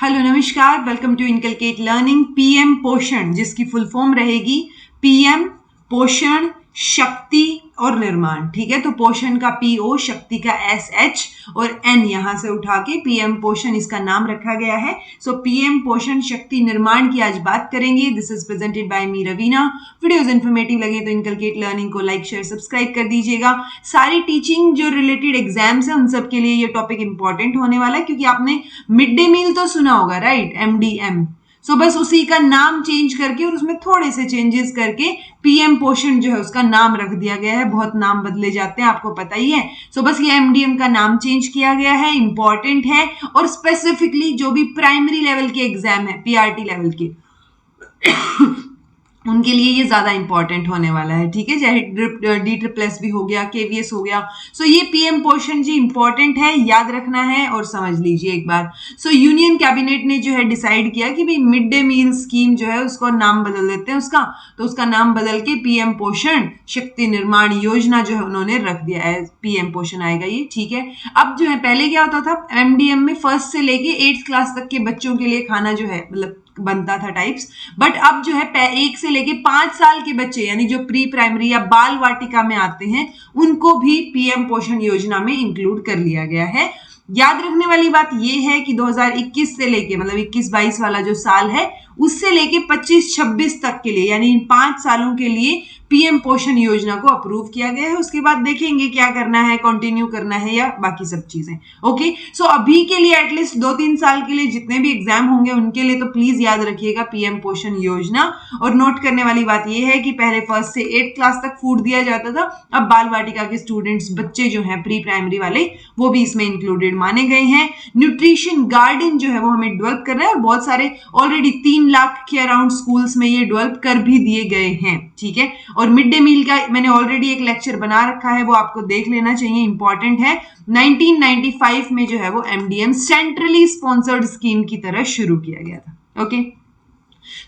Hello नमस्कार, welcome to inculcate Learning. PM Poshan, जिसकी full form रहेगी पीएम पोषण शक्ति और निर्माण। ठीक है, तो पोषण का पीओ, शक्ति का एसएच और एन यहां से उठा के पीएम पोषण इसका नाम रखा गया है। सो पीएम पोषण शक्ति निर्माण की आज बात करेंगे। This is presented by me Raveena. Videos informative लगे तो इनकलकेट लर्निंग को लाइक शेयर सब्सक्राइब कर दीजिएगा। सारी टीचिंग जो रिलेटेड एग्जाम्स है उन सब के लिए ये टॉपिक इंपॉर्टेंट होने वाला है, क्योंकि आपने मिड डे मील तो सुना होगा, राइट, एमडीएम। सो बस उसी का नाम चेंज करके और उसमें थोड़े से चेंजेस करके पीएम पोषण जो है उसका नाम रख दिया गया है। बहुत नाम बदले जाते हैं, आपको पता ही है। सो बस ये एमडीएम का नाम चेंज किया गया है, इंपॉर्टेंट है। और स्पेसिफिकली जो भी प्राइमरी लेवल के एग्जाम है, पीआरटी लेवल के उनके लिए ये ज्यादा इंपॉर्टेंट होने वाला है। ठीक है, चाहे DSSS भी हो गया, केवीएस हो गया। सो ये पीएम पोषण जी इंपॉर्टेंट है, याद रखना है और समझ लीजिए एक बार। सो यूनियन कैबिनेट ने जो है डिसाइड किया कि भाई मिड डे मील स्कीम जो है उसको नाम बदल देते हैं उसका, तो उसका नाम बदल के पीएम पोषण शक्ति निर्माण योजना जो है उन्होंने रख दिया है। पीएम पोषण आएगा ये। ठीक है, अब जो है पहले क्या होता था, एमडीएम में फर्स्ट से लेके 8th क्लास तक के बच्चों के लिए खाना जो है मतलब बनता था टाइप्स। बट अब जो है 1 से लेके 5 साल के बच्चे यानी जो प्री प्राइमरी या बाल वाटिका में आते हैं उनको भी पीएम पोषण योजना में इंक्लूड कर लिया गया है। याद रखने वाली बात यह है कि 2021 से लेके मतलब 21-22 वाला जो साल है उससे लेके 25-26 तक के लिए यानी 5 सालों के लिए पीएम पोषण योजना को अप्रूव किया गया है। उसके बाद देखेंगे क्या करना है, कंटिन्यू करना है या बाकी सब चीजें। ओके, सो अभी के लिए एटलीस्ट 2-3 साल के लिए जितने भी एग्जाम होंगे उनके लिए तो प्लीज याद रखिएगा पीएम पोषण योजना। और नोट करने वाली बात यह है कि पहले 1st से 8th क्लास तक फूड दिया जाता था, अब बाल वाटिका के स्टूडेंट्स बच्चे जो हैं प्री प्राइमरी वाले वो भी इसमें इंक्लूडेड माने गए हैं। न्यूट्रिशन गार्डन जो है वो हमें डेवलप कर रहा है और बहुत सारे ऑलरेडी 3 लाख के अराउंड स्कूल्स में ये डेवलप कर भी दिए गए हैं। ठीक है, और मिड डे मील का मैंने ऑलरेडी एक लेक्चर बना रखा है, वो आपको देख लेना चाहिए, इंपॉर्टेंट है। 1995 में जो है वो एमडीएम सेंट्रली स्पॉन्सर्ड स्कीम की तरह शुरू किया गया था। ओके,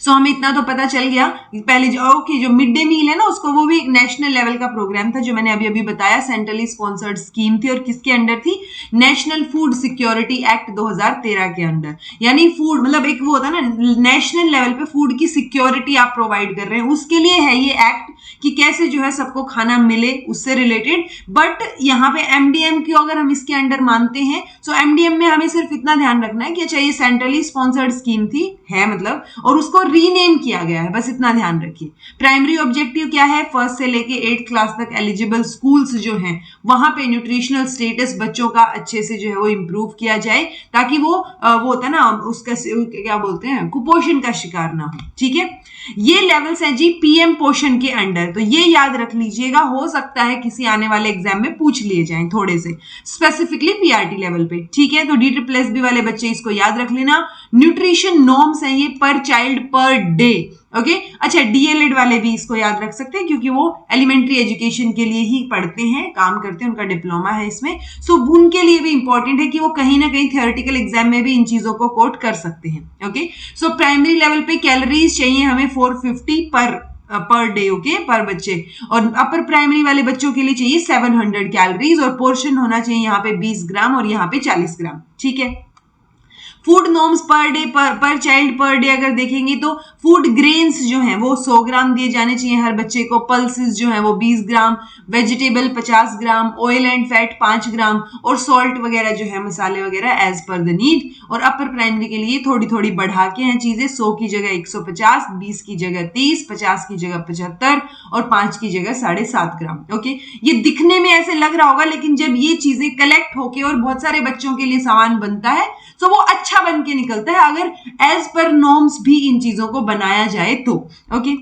सो हमें इतना तो पता चल गया। पहले जो मिड डे मील है ना उसको, वो भी एक नेशनल लेवल का प्रोग्राम था जो मैंने अभी अभी बताया, सेंट्रली स्पॉन्सर्ड स्कीम थी और किसके अंडर थी, नेशनल फूड सिक्योरिटी एक्ट 2013 के अंडर। यानी फूड मतलब एक वो होता है ना, नेशनल लेवल पे फूड की सिक्योरिटी आप प्रोवाइड कर रहे हैं, उसके लिए है ये एक्ट कि कैसे जो है सबको खाना मिले, उससे रिलेटेड। बट यहाँ पे एमडीएम की अगर हम इसके अंडर मानते हैं, सो एमडीएम में हमें सिर्फ इतना ध्यान रखना है कि अच्छा ये सेंट्रली स्पॉन्सर्ड स्कीम थी है मतलब, और उसको रीनेम किया गया है, बस इतना ध्यान रखिए। प्राइमरी ऑब्जेक्टिव क्या है, 1st से लेके 8th क्लास तक एलिजिबल स्कूल्स जो हैं वहां पे न्यूट्रिशनल स्टेटस बच्चों का अच्छे से जो है वो इंप्रूव किया जाए, ताकि वो होता है ना उसका क्या बोलते हैं, कुपोषण का शिकार ना हो। ठीक है, ये लेवल्स हैं जी पीएम पोषण के अंडर, तो ये याद रख लीजिएगा, हो सकता है किसी आने वाले एग्जाम में पूछ लिए जाएं थोड़े से स्पेसिफिकली पीआरटी लेवल पे। ठीक है, तो DSSS वाले बच्चे इसको याद रख लेना। न्यूट्रिशन नॉर्म्स हैं ये पर चाइल्ड पर डे। ओके, अच्छा डीएलएड वाले भी इसको याद रख सकते हैं क्योंकि वो एलिमेंट्री एजुकेशन के लिए ही पढ़ते हैं, काम करते हैं, उनका डिप्लोमा है इसमें। सो उनके लिए भी इंपॉर्टेंट है कि वो कहीं ना कहीं थियोरेटिकल एग्जाम में भी इन चीजों को कोट कर सकते हैं। ओके, सो प्राइमरी लेवल पे कैलोरीज चाहिए हमें 450 पर डे, ओके, पर बच्चे। और अपर प्राइमरी वाले बच्चों के लिए चाहिए 700 कैलोरीज और पोर्शन होना चाहिए यहाँ पे 20 ग्राम और यहाँ पे 40 ग्राम। ठीक है, फूड नॉर्म्स पर डे पर चाइल्ड पर डे अगर देखेंगे तो फूड ग्रेन्स जो हैं वो 100 ग्राम दिए जाने चाहिए हर बच्चे को, पल्सेस जो हैं वो 20 gram, vegetable 50 gram, oil and fat 5 gram और सॉल्ट वगैरह जो है मसाले वगैरह एज पर द नीड। और अपर प्राइमरी के लिए थोड़ी थोड़ी बढ़ा के हैं चीजें, 100 की जगह 150, 20 की जगह 30, 50 की जगह 75 और 5 की जगह 7.5 ग्राम। ओके, ये दिखने में ऐसे लग रहा होगा लेकिन जब ये चीजें कलेक्ट होके और बहुत सारे बच्चों के लिए सामान बनता है तो वो अच्छा बन के निकलता है अगर एज पर नॉर्म्स भी इन चीजों को बनाया जाए तो। ओके,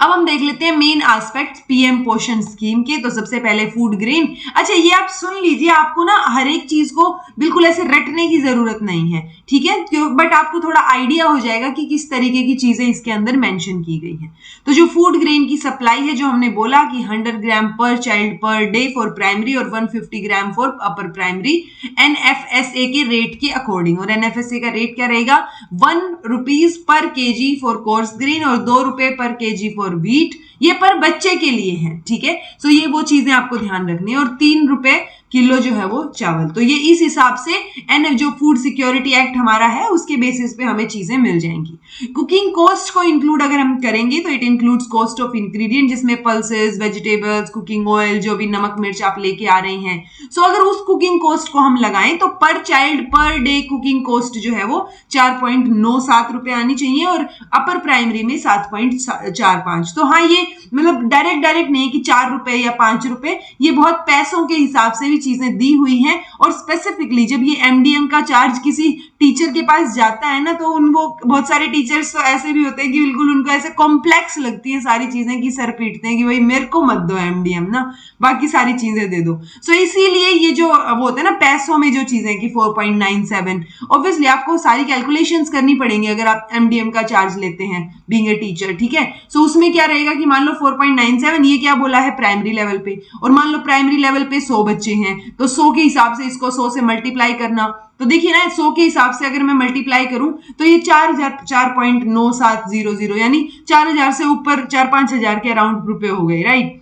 अब हम देख लेते हैं मेन एस्पेक्ट्स पीएम पोषण स्कीम के। तो सबसे पहले फूड ग्रेन। अच्छा ये आप सुन लीजिए, आपको ना हर एक चीज को बिल्कुल ऐसे रटने की जरूरत नहीं है, ठीक है, बट आपको थोड़ा आइडिया हो जाएगा कि किस तरीके की चीजें इसके अंदर मेंशन की गई हैं। तो जो फूड ग्रेन की सप्लाई है, जो हमने बोला कि 100 ग्राम पर child per day for primary और 150 gram for upper primary NFSA के रेट के अकॉर्डिंग। और एनएफएसए का रेट क्या रहेगा, 1 rupees per KG for coarse grain और 2 रुपए पर केजी फॉर व्हीट। ये पर बच्चे के लिए है, ठीक है। सो ये वो चीजें आपको ध्यान रखनी है। और 3 रुपए किलो जो है वो चावल। तो ये इस हिसाब से एन जो फूड सिक्योरिटी एक्ट हमारा है उसके बेसिस पे हमें चीजें मिल जाएंगी। कुकिंग कॉस्ट को इंक्लूड अगर हम करेंगे तो it includes cost of ingredient, जिसमें पल्सेस, वेजिटेबल्स, कुकिंग ऑयल, जो भी नमक मिर्च आप लेके आ रहे हैं। सो अगर उस कुकिंग कॉस्ट को हम लगाएं तो पर child per day cooking cost जो है वो 4.97 रुपए आनी चाहिए और अपर प्राइमरी में 7.45। तो हाँ, ये मतलब डायरेक्ट नहीं कि 4 रुपए या 5 रुपए, ये बहुत पैसों के हिसाब से भी चीजें दी हुई हैं। और स्पेसिफिकली जब ये एमडीएम का चार्ज किसी टीचर के पास जाता है ना, तो उनको बहुत सारे टीचर्स तो ऐसे भी होते हैं कि बिल्कुल उनको ऐसे कॉम्प्लेक्स लगती है सारी चीजें कि सर पीटते हैं कि भाई मेरे को मत दो एमडीएम ना, बाकी सारी चीजें दे दो। सो इसीलिए ये जो वो होता है ना पैसों में जो चीजें कि 4.97, ऑब्वियसली आपको सारी कैलकुलेशंस करनी पड़ेंगी अगर आप एमडीएम का चार्ज लेते हैं बीइंग ए टीचर, ठीक है। सो उसमें क्या रहेगा कि मान लो 4.97, ये क्या बोला है प्राइमरी लेवल पे, और मान लो प्राइमरी लेवल पे 100 बच्चे हैं तो 100 के हिसाब से इसको 100 से मल्टीप्लाई करना। तो देखिए ना, 100 के हिसाब से अगर मैं मल्टीप्लाई करूं तो ये 4.9700 यानी 4000 से ऊपर 4-5 हजार के अराउंड रुपए हो गए, राइट।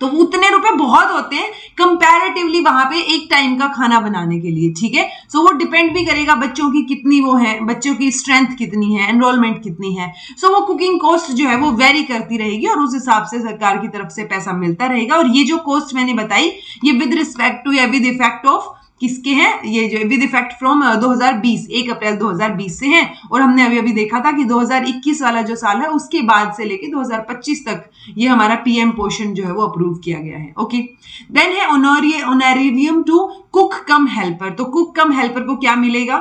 तो उतने रुपए बहुत होते हैं कंपैरेटिवली वहां पे एक टाइम का खाना बनाने के लिए, ठीक है। सो वो डिपेंड भी करेगा बच्चों की कितनी वो है, बच्चों की स्ट्रेंथ कितनी है, एनरोलमेंट कितनी है। सो वो कुकिंग कॉस्ट जो है वो वेरी करती रहेगी और उस हिसाब से सरकार की तरफ से पैसा मिलता रहेगा। और ये जो कॉस्ट मैंने बताई ये विद रिस्पेक्ट टू या विद इफेक्ट ऑफ किसके हैं, ये जो विद इफेक्ट फ्रॉम 2020 1 अप्रैल 2020 से है। और हमने अभी देखा था कि 2021 वाला जो साल है उसके बाद से लेके 2025 तक ये हमारा पीएम पोषण जो है वो अप्रूव किया गया है। ओके, देन है honorarium to cook cum helper. तो कुक कम हेल्पर को क्या मिलेगा,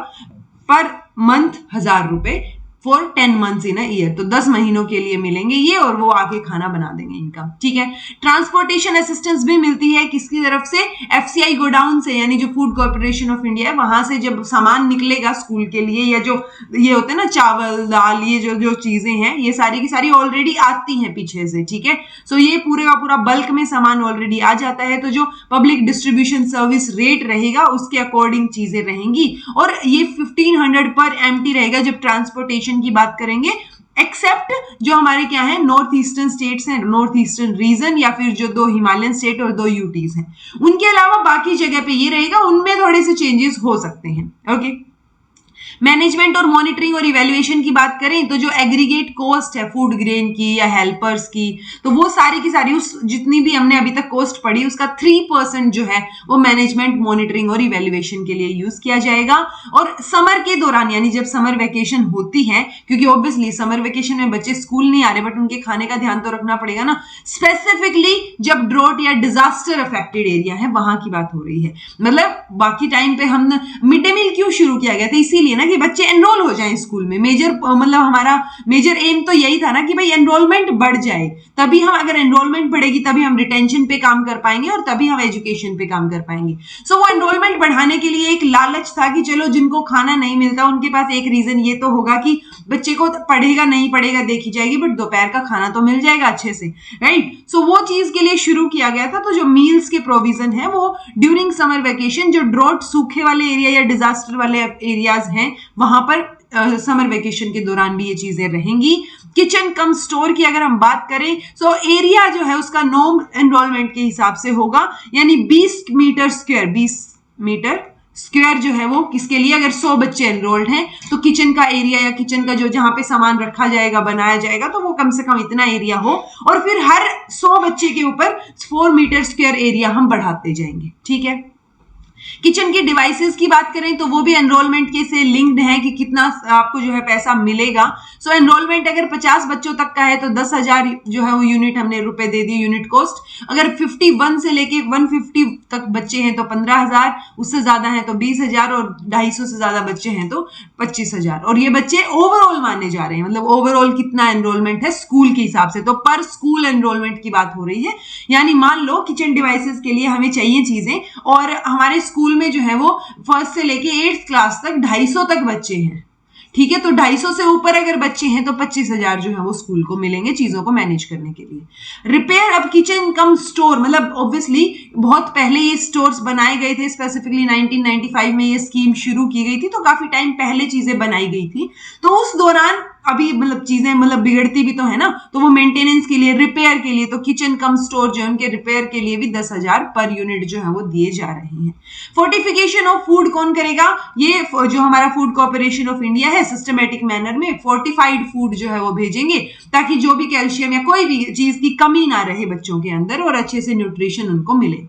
पर मंथ 1000 रुपए for 10 months in a year. तो 10 महीनों के लिए मिलेंगे ये, और वो आके खाना बना देंगे इनका, ठीक है। ट्रांसपोर्टेशन असिस्टेंस भी मिलती है किसकी तरफ से, एफसीआई गोडाउन से, यानी जो फूड कॉर्पोरेशन ऑफ इंडिया है वहां से जब सामान निकलेगा स्कूल के लिए, या जो ये होते हैं ना चावल दाल, ये जो चीजें हैं ये सारी की सारी ऑलरेडी आती हैं पीछे से, ठीक है। सो ये पूरे का पूरा बल्क में सामान ऑलरेडी आ जाता है। तो जो पब्लिक डिस्ट्रीब्यूशन सर्विस रेट रहेगा उसके अकॉर्डिंग चीजें रहेंगी, और ये 1500 पर एमटी रहेगा जब ट्रांसपोर्टेशन की बात करेंगे, एक्सेप्ट जो हमारे क्या है नॉर्थ ईस्टर्न स्टेट्स हैं, नॉर्थ ईस्टर्न रीजन, या फिर जो 2 हिमालयन स्टेट और 2 यूटीज हैं, उनके अलावा बाकी जगह पे ये रहेगा, उनमें थोड़े से चेंजेस हो सकते हैं। ओके, मैनेजमेंट और मॉनिटरिंग और इवैल्यूएशन की बात करें तो जो एग्रीगेट कॉस्ट है फूड ग्रेन की या हेल्पर्स की, तो वो सारी की सारी उस जितनी भी हमने अभी तक कॉस्ट पढ़ी उसका 3% जो है वो मैनेजमेंट, मॉनिटरिंग और इवैल्यूएशन के लिए यूज किया जाएगा। और समर के दौरान, यानी जब समर वेकेशन होती है, क्योंकि ऑब्वियसली समर वेकेशन में बच्चे स्कूल नहीं आ रहे बट उनके खाने का ध्यान तो रखना पड़ेगा ना, स्पेसिफिकली जब ड्रॉट या डिजास्टर अफेक्टेड एरिया है वहां की बात हो रही है। मतलब बाकी टाइम पे हम मिड डे मील क्यों शुरू किया गया था, इसीलिए ना कि बच्चे एनरोल हो जाएं स्कूल में। मेजर मतलब हमारा मेजर एम तो यही था ना कि भाई एनरोलमेंट बढ़ जाए, तभी हम, अगर एनरोलमेंट बढ़ेगी तभी हम रिटेंशन पे काम कर पाएंगे और तभी हम एजुकेशन पे काम कर पाएंगे। सो वो एनरोलमेंट बढ़ाने के लिए एक लालच था कि चलो जिनको खाना नहीं मिलता उनके पास एक रीजन ये तो होगा कि बच्चे को पढ़ेगा नहीं पढ़ेगा देखी जाएगी बट दोपहर का खाना तो मिल जाएगा अच्छे से, राइट। सो वो चीज के लिए शुरू किया गया था। तो जो मील्स के प्रोविजन है वो ड्यूरिंग समर वेकेशन, जो ड्रॉट सूखे वाले एरिया या डिजास्टर वाले एरियाज हैं वहां पर समर वेकेशन के दौरान भी ये चीजें रहेंगी। किचन कम स्टोर की अगर हम बात करें तो एरिया जो है उसका नॉर्म एनरोलमेंट के हिसाब से होगा, यानी 20 मीटर स्क्वायर जो है वो किसके लिए, अगर 100 बच्चे एनरोल्ड हैं तो किचन का एरिया या किचन का जो जहां पे सामान रखा जाएगा बनाया जाएगा तो वो कम से कम इतना एरिया हो, और फिर हर 100 बच्चे के ऊपर 4 मीटर स्क्वायर एरिया हम बढ़ाते जाएंगे, ठीक है। किचन की डिवाइसेस की बात करें तो वो भी एनरोलमेंट के से लिंक्ड है कि कितना आपको जो है पैसा मिलेगा। सो एनरोलमेंट अगर 50 बच्चों तक का है तो 10,000 जो है वो यूनिट हमने रुपए दे दिए यूनिट कॉस्ट। अगर 51 से लेके 150 तक बच्चे हैं तो 15,000, उससे ज्यादा है तो 20,000 और 250 से ज्यादा बच्चे हैं तो 25,000। और ये बच्चे ओवरऑल माने जा रहे हैं, मतलब ओवरऑल कितना एनरोलमेंट है स्कूल के हिसाब से, तो पर स्कूल एनरोलमेंट की बात हो रही है। यानी मान लो किचन डिवाइसेस के लिए हमें चाहिए चीजें, और हमारे स्कूल में जो है वो फर्स्ट से लेके 8th क्लास तक 250 तक बच्चे हैं, ठीक है। तो 250 से ऊपर अगर बच्चे हैं तो 25,000 जो है वो स्कूल को मिलेंगे चीजों को मैनेज करने के लिए। रिपेयर अब किचन कम स्टोर, मतलब ऑब्वियसली बहुत पहले ये स्टोर्स बनाए गए थे, स्पेसिफिकली 1995 में ये स्कीम शुरू की गई थी, तो काफी टाइम पहले चीजें बनाई गई थी। तो उस दौरान अभी मतलब चीजें मतलब बिगड़ती भी तो है ना, तो वो मेंटेनेंस के लिए, रिपेयर के लिए, तो किचन कम स्टोर जो है उनके रिपेयर के लिए भी 10,000 पर यूनिट जो है वो दिए जा रहे हैं। फोर्टिफिकेशन ऑफ फूड कौन करेगा? ये जो हमारा फूड कॉर्पोरेशन ऑफ इंडिया है, सिस्टमेटिक मैनर में फोर्टिफाइड फूड जो है वो भेजेंगे, ताकि जो भी कैल्शियम या कोई भी चीज की कमी ना रहे बच्चों के अंदर और अच्छे से न्यूट्रिशन उनको मिले।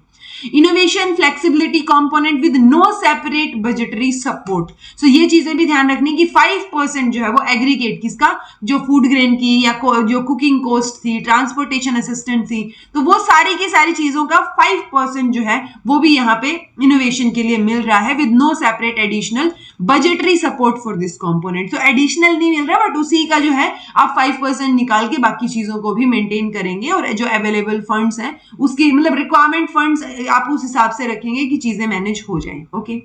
Innovation flexibility component with no separate budgetary support. So ये चीजें भी ध्यान रखनी कि 5% जो है वो एग्रीगेट किसका, जो फूड ग्रेन की या जो कुकिंग कॉस्ट थी, ट्रांसपोर्टेशन असिस्टेंट थी, तो वो सारी की सारी चीजों का 5% जो है वो भी यहाँ पे इनोवेशन के लिए मिल रहा है with no separate additional budgetary support for this component. तो एडिशनल नहीं मिल रहा, बट उसी का जो है आप 5% निकाल के बाकी चीजों को भी मेंटेन करेंगे, और जो अवेलेबल फंड्स हैं उसकी मतलब रिक्वायरमेंट फंड्स आप उस हिसाब से रखेंगे कि चीजें मैनेज हो जाए। Okay,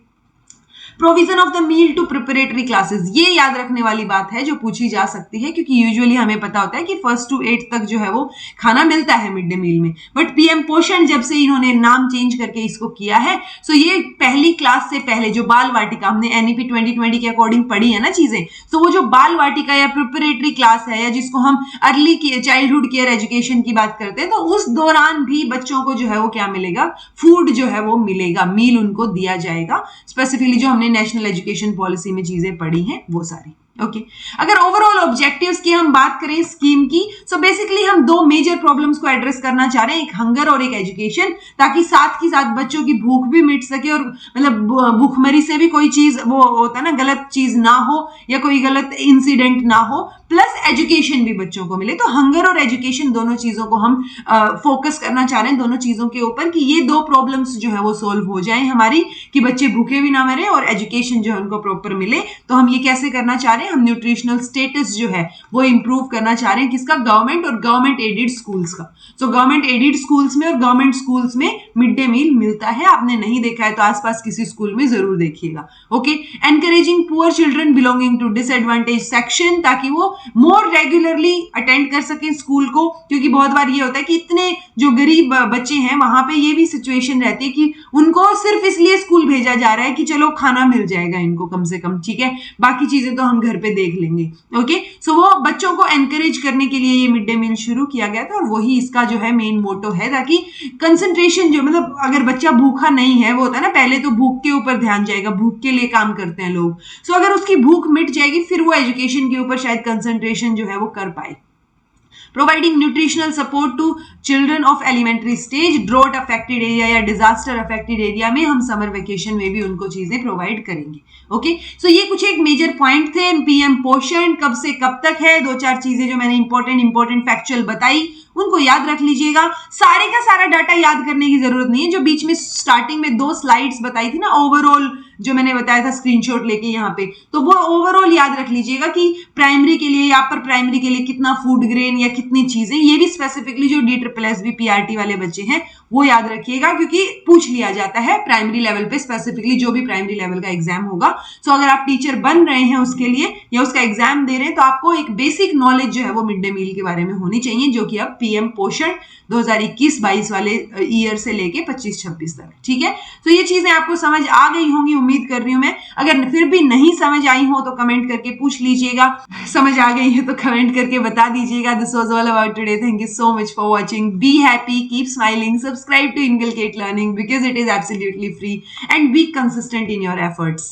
provision of the meal to preparatory classes, ये याद रखने वाली बात है जो पूछी जा सकती है, क्योंकि यूजुअली हमें पता होता है कि 1st to 8th तक जो है वो खाना मिलता है मिड डे मील में, बट पीएम पोषण जब से इन्होंने नाम चेंज करके इसको किया है, सो ये पहली क्लास से पहले जो बाल वाटिका हमने एनईपी 2020 के अकॉर्डिंग पढ़ी है ना चीजें, तो वो जो बाल वाटिका या प्रिपरेटरी क्लास है, या जिसको हम अर्ली चाइल्डहुड केयर एजुकेशन की बात करते हैं, तो उस दौरान भी बच्चों को जो है वो क्या मिलेगा, फूड जो है वो मिलेगा, मील उनको दिया जाएगा। स्पेसिफिकली जो हमने नेशनल एजुकेशन पॉलिसी में चीजें पढ़ी हैं वो सारी। ओके, अगर ओवरऑल ऑब्जेक्टिव्स की हम बात करें स्कीम की, सो बेसिकली हम दो मेजर प्रॉब्लम्स को एड्रेस करना चाह रहे हैं, एक हंगर और एक एजुकेशन, ताकि साथ ही साथ बच्चों की भूख भी मिट सके और मतलब भूखमरी से भी कोई चीज वो होता है ना, गलत चीज ना हो या कोई गलत इंसिडेंट ना हो, प्लस एजुकेशन भी बच्चों को मिले। तो हंगर और एजुकेशन दोनों चीजों को हम फोकस करना चाह रहे हैं, दोनों चीजों के ऊपर, कि ये दो प्रॉब्लम्स जो है वो सोल्व हो जाए हमारी, कि बच्चे भूखे भी ना मरे और एजुकेशन जो है उनको प्रॉपर मिले। तो हम ये कैसे करना चाह रहे हैं, हम न्यूट्रिशनल स्टेटस जो है वो इंप्रूव करना चाह रहे हैं, किसका, गवर्नमेंट और गवर्नमेंट एडेड स्कूल्स का। सो गवर्नमेंट एडेड स्कूल्स में और गवर्नमेंट स्कूल्स में मिड डे मील मिलता है, आपने नहीं देखा है तो आसपास किसी स्कूल में जरूर देखिएगा। Okay, encouraging poor children belonging to disadvantage section, ताकि वो मोर रेगुलरली अटेंड कर सकें स्कूल को, क्योंकि बहुत बार ये होता है कि इतने जो गरीब बच्चे हैं वहां पे ये भी सिचुएशन रहती है कि उनको सिर्फ इसलिए स्कूल भेजा जा रहा है कि चलो खाना मिल जाएगा इनको कम से कम, ठीक है, बाकी चीजें तो हम घर पे देख लेंगे। ओके, सो वो बच्चों को एनकरेज करने के लिए ये मिड डे मील शुरू किया गया था, और वही इसका जो है मेन मोटो है, ताकि कंसंट्रेशन जो मतलब अगर बच्चा भूखा नहीं है, वो होता है ना, पहले तो भूख के ऊपर ध्यान जाएगा, भूख के लिए काम करते हैं लोग, सो अगर उसकी भूख मिट जाएगी फिर वो एजुकेशन के ऊपर शायद कंसंट्रेशन जो है वो कर पाए। Providing nutritional support to children of elementary stage, drought affected area या डिजास्टर अफेक्टेड एरिया में हम समर वेकेशन में भी उनको चीजें प्रोवाइड करेंगे। ओके, सो ये कुछ एक मेजर पॉइंट थे। पीएम पोषण कब से कब तक है, दो चार चीजें जो मैंने इंपॉर्टेंट फैक्चुअल बताई उनको याद रख लीजिएगा। सारे का सारा डाटा याद करने की जरूरत नहीं है, जो बीच में स्टार्टिंग में 2 स्लाइड्स बताई थी ना ओवरऑल, जो मैंने बताया था स्क्रीनशॉट लेके यहाँ पे, तो वो ओवरऑल याद रख लीजिएगा कि प्राइमरी के लिए, यहाँ पर प्राइमरी के लिए कितना फूड ग्रेन या कितनी चीजें, ये भी स्पेसिफिकली जो DSSS PRT वाले बच्चे हैं वो याद रखिएगा, क्योंकि पूछ लिया जाता है प्राइमरी लेवल पे, स्पेसिफिकली जो भी प्राइमरी लेवल का एग्जाम होगा। सो अगर आप टीचर बन रहे हैं उसके लिए या उसका एग्जाम दे रहे हैं, तो आपको एक बेसिक नॉलेज जो है वो मिड डे मील के बारे में होनी चाहिए, जो कि अब पीएम पोषण 2021-22 वाले ईयर से लेके 25-26 तक, ठीक है। तो ये चीजें आपको समझ आ गई होंगी, उम्मीद कर रही हूं मैं। अगर फिर भी नहीं समझ आई हो तो कमेंट करके पूछ लीजिएगा, समझ आ गई है तो कमेंट करके बता दीजिएगा। This was all about today, thank you so much for watching, be happy, keep smiling, subscribe to inculcate learning because it is absolutely free, and be consistent in your efforts.